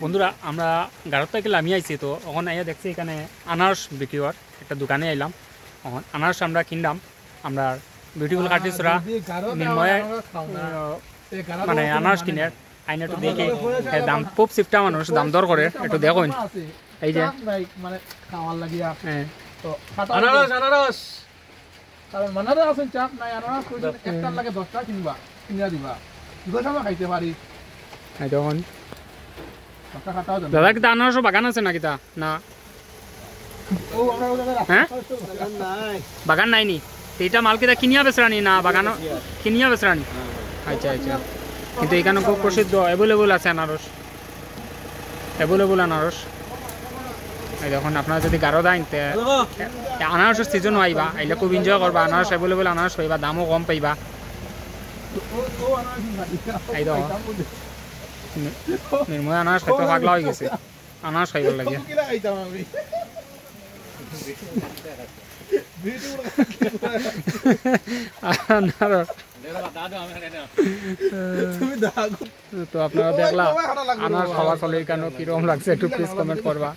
বন্ধুরা আমরা গাড়ি থেকে নামিয়ে আইছি, তো ওখানে আইয়া দেখছি এখানে আনারস বিক্রি হওয়ার একটা দোকানে আইলাম। ওখানে আনারস আমরা কিনলাম। আমরা বিউটিফুল কাটিসরা নির্ময় মানে আনারস কিনে আইনে একটু দেখি দাম খুব সিফটা মানুষ দাম দর করে একটু দেখুন। এই যে মানে খাওয়ার লাগিয়া হ্যাঁ আনারস আনারস কারণ মানারে আছেন চাপ নাই আনারস কইছেন একটার লাগে 10টা কিনবা কিনা দিবা দুটো সময় খাইতে পারি। এই দেখুন কথা খাটাও জানো দাদা কিতা আনারস বাগান আছে না কিতা না? ও আমরা ওখানে হ্যাঁ বাগান নাই বাগান নাই নি? এইটা মাল কিতা কিনিয়া বেচরানি না বাগান কিনিয়া বেচরানি? আচ্ছা আচ্ছা, কিন্তু এখানে খুব প্রসিদ্ধ অ্যাভেলেবল আছে আনারস, অ্যাভেলেবল আনারস। এই দেখুন আপনারা যদি গারো দেন আনারসের সিজন আইবা, আইলে খুব এনজয় করবা। আনারস অ্যাভেলেবল আনারস পাইবা, দামও কম পাইবা। এই দেখো নির্ময় আনারস খাইতে পাগলা হয়ে গেছে, আনারস খাইবার লাগে। তো আপনারা দেখলা আনারস খাওয়া চলে কেন কিরকম লাগছে একটু প্লিজ কমেন্ট করবা।